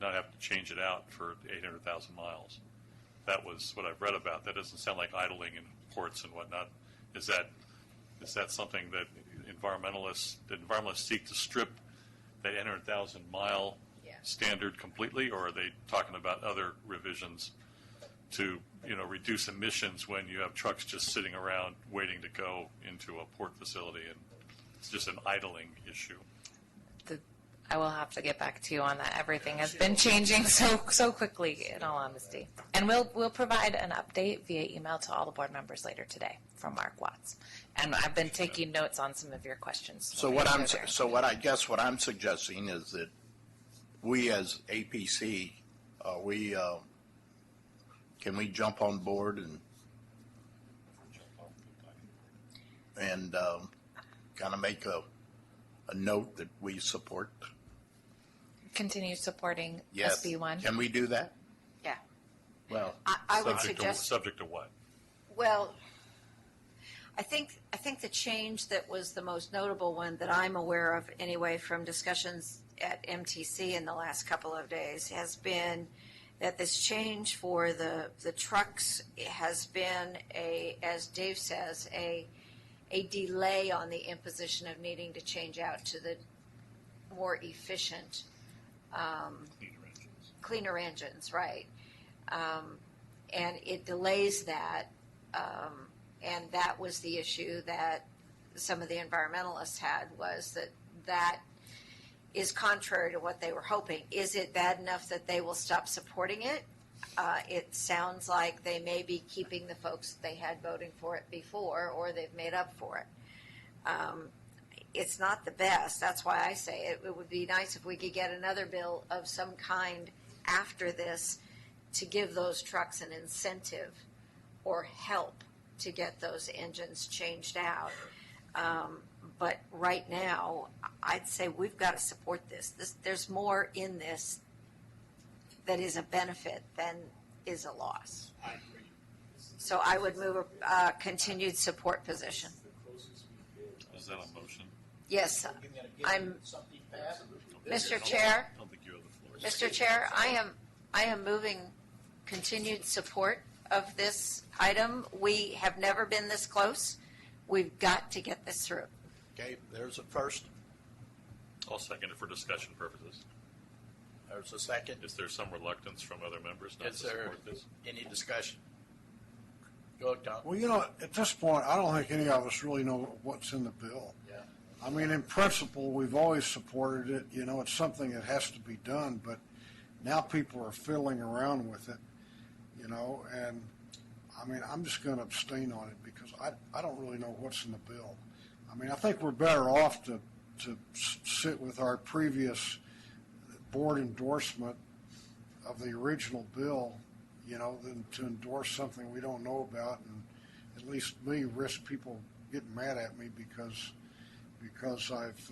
not have to change it out for 800,000 miles. That was what I've read about. That doesn't sound like idling in ports and whatnot. Is that something that environmentalists seek to strip that 800,000 mile standard completely, or are they talking about other revisions to reduce emissions when you have trucks just sitting around waiting to go into a port facility and it's just an idling issue? I will have to get back to you on that. Everything has been changing so quickly, in all honesty. And we'll provide an update via email to all the board members later today from Mark Watts. And I've been taking notes on some of your questions. So what I'm suggesting is that we as APC, can we jump on board and kind of make a note that we support? Continue supporting Yes. SB1. Can we do that? Yeah. Well, I would Subject suggest. to what? Well, I think the change that was the most notable one that I'm aware of anyway from discussions at MTC in the last couple of days has been that this change for the trucks has been as Dave says, a delay on the imposition of needing to change out to the more efficient, cleaner engines, right? And it delays that, and that was the issue that some of the environmentalists had, was that is contrary to what they were hoping. Is it bad enough that they will stop supporting it? It sounds like they may be keeping the folks they had voting for it before, or they've made up for it. It's not the best. That's why I say it would be nice if we could get another bill of some kind after this to give those trucks an incentive or help to get those engines changed out. But right now, I'd say we've got to support this. There's more in this that is a benefit than is a loss. I agree. So I would move a continued support position. Is that a motion? Yes, I'm, Something passed? Mr. Chair, I don't think you have the floor. Mr. Chair, I am moving continued support of this item. We have never been this close. We've got to get this through. Okay, there's a first, I'll second it for discussion purposes. there's a second. Is there some reluctance from other members not to Is there support this? any discussion? Go ahead, Tom. Well, at this point, I don't think any of us really know what's in the bill. Yeah. I mean, in principle, we've always supported it. It's something that has to be done, but now people are fiddling around with it, and I mean, I'm just going to abstain on it because I don't really know what's in the bill. I mean, I think we're better off to sit with our previous board endorsement of the original bill, than to endorse something we don't know about, and at least me risk people getting mad at me because I've,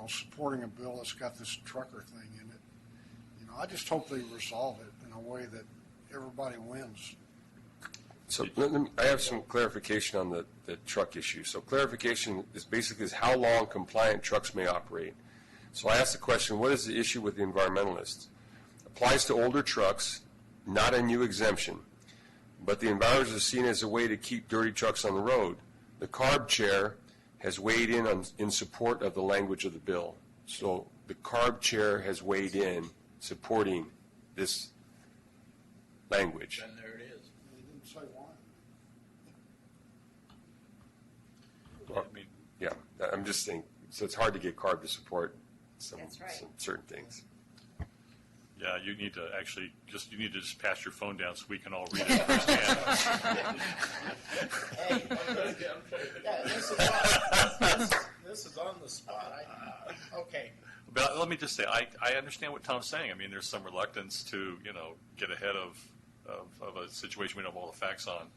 supporting a bill that's got this trucker thing in it. I just hope they resolve it in a way that everybody wins. So I have some clarification on the truck issue. So clarification is basically how long compliant trucks may operate. So I asked the question, what is the issue with the environmentalists? Applies to older trucks, not a new exemption. But the environmentalists are seen as a way to keep dirty trucks on the road. The CARB chair has weighed in support of the language of the bill. So the CARB chair has weighed in supporting this language. And there it is. They didn't say why. Well, yeah, I'm just saying, so it's hard to get CARB to support some That's right. certain things. Yeah, you need to just pass your phone down so we can all read it firsthand. Hey, yeah, this is on the spot. Okay. But let me just say, I understand what Tom's saying. I mean, there's some reluctance to, get ahead of a situation we don't have all the facts on.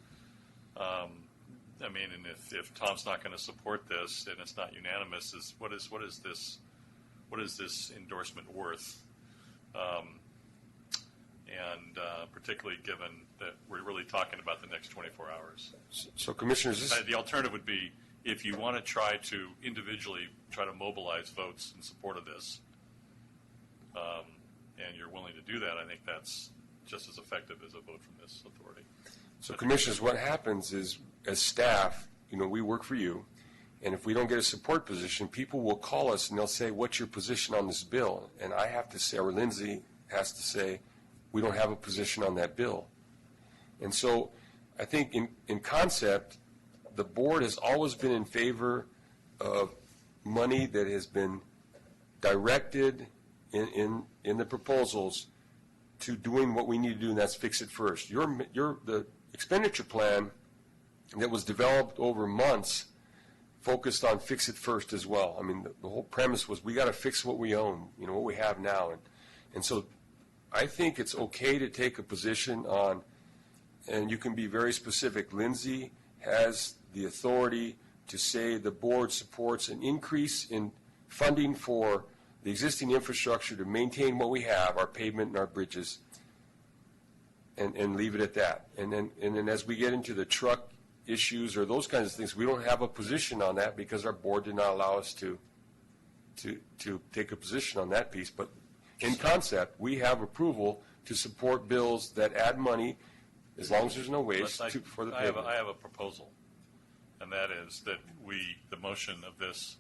I mean, and if Tom's not going to support this and it's not unanimous, what is this endorsement worth? And particularly given that we're really talking about the next 24 hours. So Commissioners, The alternative would be, if you want to try to individually try to mobilize votes in support of this, and you're willing to do that, I think that's just as effective as a vote from this authority. So Commissioners, what happens is, as staff, we work for you, and if we don't get a support position, people will call us and they'll say, what's your position on this bill? And I have to say, or Lindsay has to say, we don't have a position on that bill. And so I think in concept, the board has always been in favor of money that has been directed in the proposals to doing what we need to do, and that's fix it first. The expenditure plan that was developed over months focused on fix it first as well. I mean, the whole premise was we got to fix what we own, what we have now. And so I think it's okay to take a position on, and you can be very specific. Lindsay has the authority to say the board supports an increase in funding for the existing infrastructure to maintain what we have, our pavement and our bridges, and leave it at that. And then as we get into the truck issues or those kinds of things, we don't have a position on that because our board did not allow us to take a position on that piece. But in concept, we have approval to to support bills that add money, as long as there's no waste, for the I have pavement. a proposal, and that is that the motion of this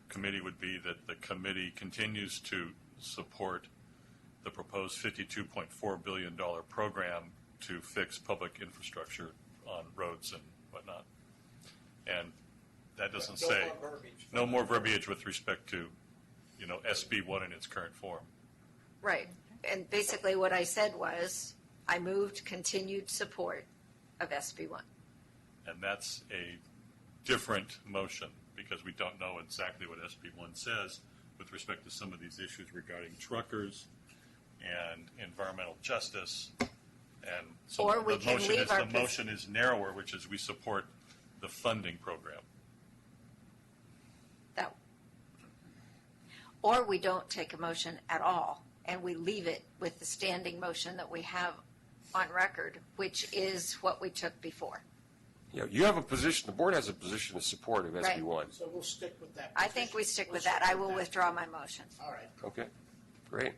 committee would be that the committee continues to support the proposed $52.4 billion program to fix public infrastructure on roads and whatnot. And that doesn't say, no more verbiage with respect to, SB1 in its current form. Right. And basically what I said was, I moved continued support of SB1. And that's a different motion because we don't know exactly what SB1 says with respect to some of these issues regarding truckers and environmental justice. And so Or we can leave our the motion is narrower, which is we support the funding program. Or we don't take a motion at all, and we leave it with the standing motion that we have on record, which is what we took before. Yeah, you have a position, the board has a position of support of Right. SB1. So we'll stick with that. I think we stick with that. I will withdraw my motion. All right. Okay, great.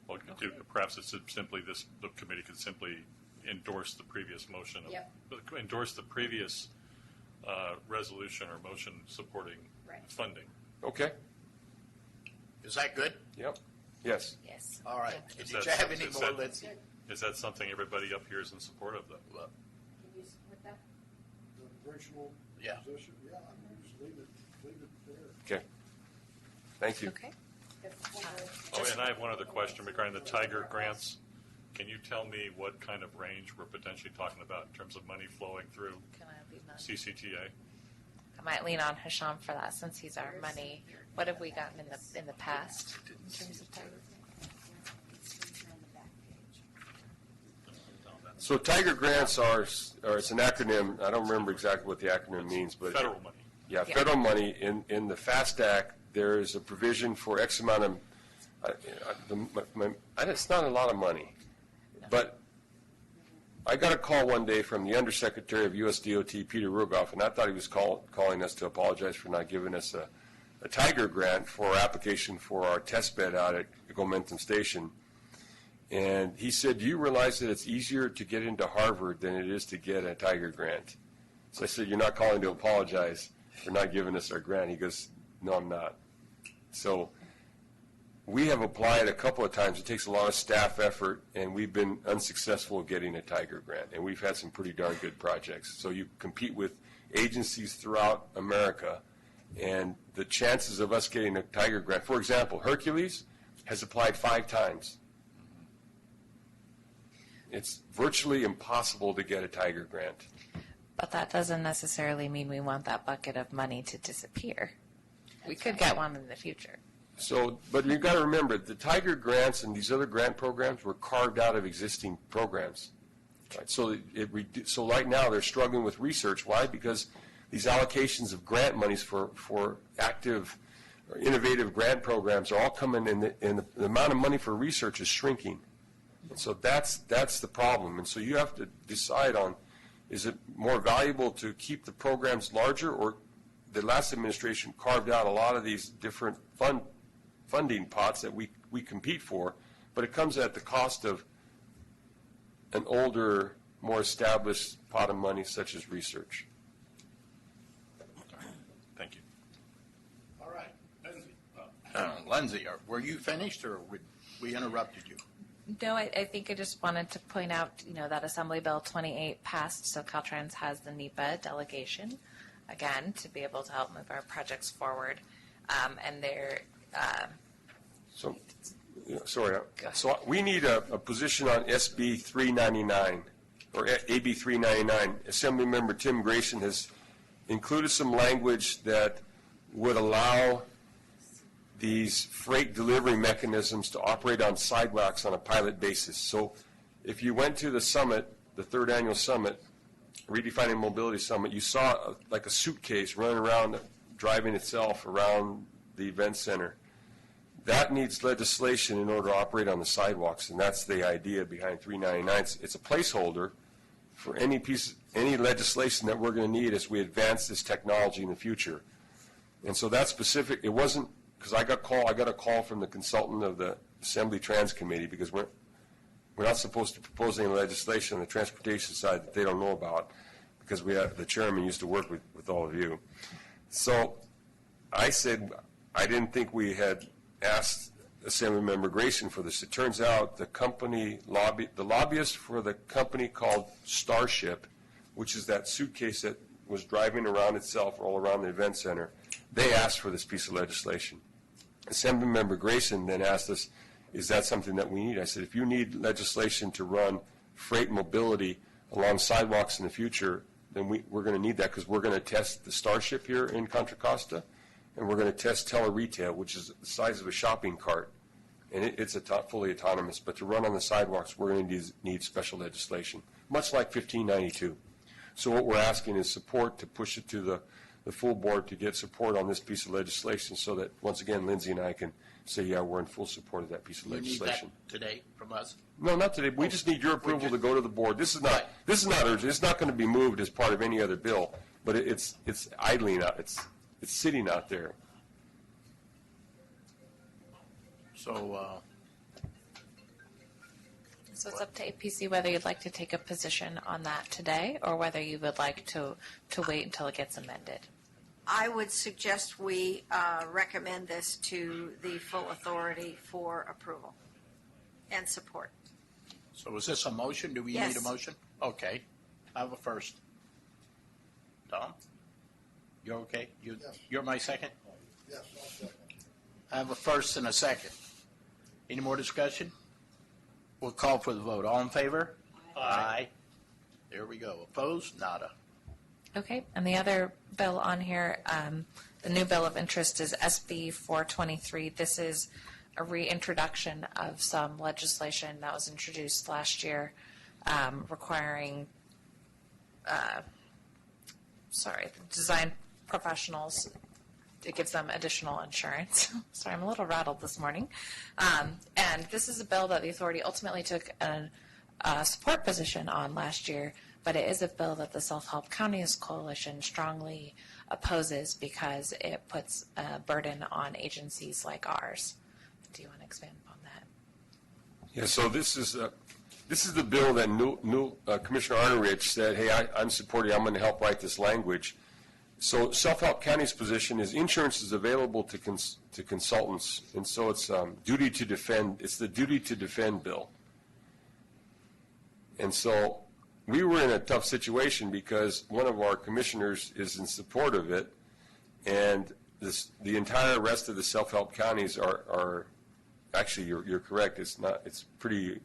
Well, perhaps it's simply the committee could simply endorse the previous motion. Yep. Endorse the previous resolution or motion supporting Right. funding. Okay, Is that good? yep, yes. Yes. All right. Is Did that you have something- any is more, that- Lindsay? Is that something everybody up here is in support of, though? Well, The original Yeah. position, yeah, I mean, just leave it there. Okay, thank you. Okay. Oh, and I have one other question regarding the Tiger grants. Can you tell me what kind of range we're potentially talking about in terms of money flowing through Can I leave that? CCTA? I might lean on Hisham for that since he's our money. What have we gotten in the past in terms of Tiger? So Tiger grants are, or it's an acronym, I don't remember exactly what the acronym means, but. Federal money. Yeah, Yeah. federal money. In the FAST Act, there is a provision for X amount of, it's not a lot of money. But I got a call one day from the Undersecretary of USDOT, Peter Rugoff, and I thought he was calling us to apologize for not giving us a Tiger grant for our application for our test bed out at Gomentum Station. And he said, do you realize that it's easier to get into Harvard than it is to get a Tiger grant? So I said, you're not calling to apologize for not giving us our grant. He goes, no, I'm not. So we have applied a couple of times. It takes a lot of staff effort, and we've been unsuccessful getting a Tiger grant. And we've had some pretty darn good projects. So you compete with agencies throughout America, and the chances of us getting a Tiger grant, for example, Hercules has applied 5 times. It's virtually impossible to get a Tiger grant. But that doesn't necessarily mean we want that bucket of money to disappear. We could get one in the future. So, but you've got to remember, the Tiger grants and these other grant programs were carved out of existing programs. Right? So, so right now they're struggling with research. Why? Because these allocations of grant monies for active or innovative grant programs are all coming in, and the amount of money for research is shrinking. And so that's the problem. And so you have to decide on, is it more valuable to keep the programs larger, or the last administration carved out a lot of these different funding pots that we compete for, but it comes at the cost of an older, more established pot of money such as research. Thank you. All right. Lindsay. Lindsay, were you finished, or we interrupted you? No, I think I just wanted to point out, that Assembly Bill 28 passed, so Caltrans has the NEPA delegation, again, to be able to help move our projects forward. And they're, So, sorry. So we need a position on SB 399 or AB 399. Assemblymember Tim Grayson has included some language that would allow these freight delivery mechanisms to operate on sidewalks on a pilot basis. So if you went to the summit, the 3rd annual summit, Redefining Mobility Summit, you saw like a suitcase running around, driving itself around the event center. That needs legislation in order to operate on the sidewalks, and that's the idea behind 399. It's a placeholder for any legislation that we're going to need as we advance this technology in the future. And so that's specific. It wasn't, because I got a call from the consultant of the Assembly Trans Committee, because we're not supposed to propose any legislation on the transportation side that they don't know about, because the chairman used to work with all of you. So I said I didn't think we had asked Assemblymember Grayson for this. It turns out the lobbyist for the company called Starship, which is that suitcase that was driving around itself all around the event center, they asked for this piece of legislation. Assemblymember Grayson then asked us, is that something that we need? I said, if you need legislation to run freight mobility along sidewalks in the future, then we're going to need that, because we're going to test the Starship here in Contra Costa, and we're going to test tele-retail, which is the size of a shopping cart, and it's fully autonomous. But to run on the sidewalks, we're going to need special legislation, much like 1592. So what we're asking is support to push it to the full board to get support on this piece of legislation, so that, once again, Lindsay and I can say, yeah, we're in full support of that piece of You need that legislation. today from us? No, not today. We just need your approval to go to the board. This is not urgent. It's not going to be moved as part of any other bill, but it's idling out. It's sitting out there. So, So it's up to APC whether you'd like to take a position on that today, or whether you would like to wait until it gets amended. I would suggest we recommend this to the full authority for approval and support. so is this a motion? Do we need Yes. a motion? Okay. I have a first. Tom? You okay? You're my second? Yes, I'll second. I have a first and a second. Any more discussion? We'll call for the vote. All in favor? Aye. There we go. Opposed? Nada. Okay, and the other bill on here, the new bill of interest is SB 423. This is a reintroduction of some legislation that was introduced last year requiring, design professionals. It gives them additional insurance. Sorry, I'm a little rattled this morning. And this is a bill that the authority ultimately took a support position on last year, but it is a bill that the Self-Help Counties Coalition strongly opposes because it puts a burden on agencies like ours. Do you want to expand upon that? Yeah, so this is the bill that Commissioner Arnerich said, hey, I'm supporting, I'm going to help write this language. So Self-Help County's position is insurance is available to consultants, and so it's duty to defend. It's the duty to defend bill. And so we were in a tough situation because one of our commissioners is in support of it, and the entire rest of the self-help counties are actually, you're correct. It's pretty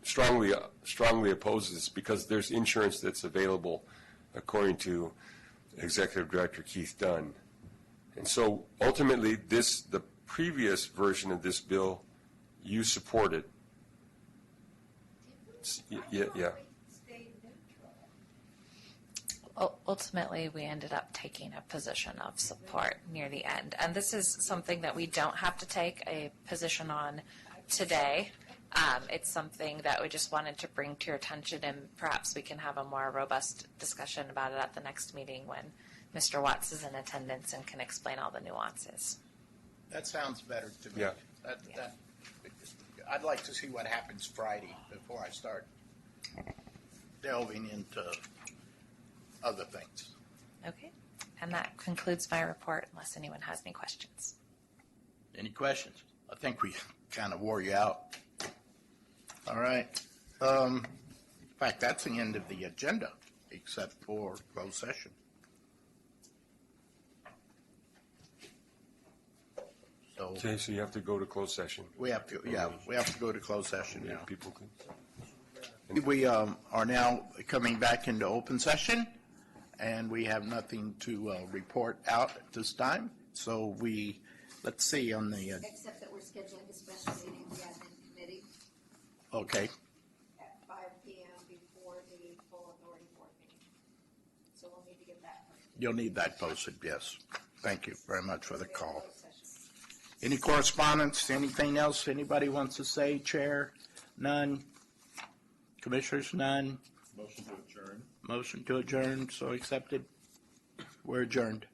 strongly opposes because there's insurance that's available, according to Executive Director Keith Dunn. And so ultimately, the previous version of this bill, you supported. Yeah. Ultimately, we ended up taking a position of support near the end. And this is something that we don't have to take a position on today. It's something that we just wanted to bring to your attention, and perhaps we can have a more robust discussion about it at the next meeting when Mr. Watts is in attendance and can explain all the nuances. That sounds better to me. Yeah. I'd like to see what happens Friday before I start delving into other things. Okay. And that concludes my report, unless anyone has any questions. Any questions? I think we kind of wore you out. All right. In fact, that's the end of the agenda, except for closed session. So Okay, so you have to go to closed session. we have to go to closed session now. People can. We are now coming back into open session, and we have nothing to report out at this time. So let's see on the, Except that we're scheduling a special meeting of the admin committee okay, at 5 p.m. before the full authority board meeting. So we'll need to get that posted. you'll need that posted, yes. Thank you very much for the call. Any correspondence, anything else anybody wants to say? Chair? None? Commissioners? None? Motion to adjourn. Motion to adjourn, so accepted. We're adjourned.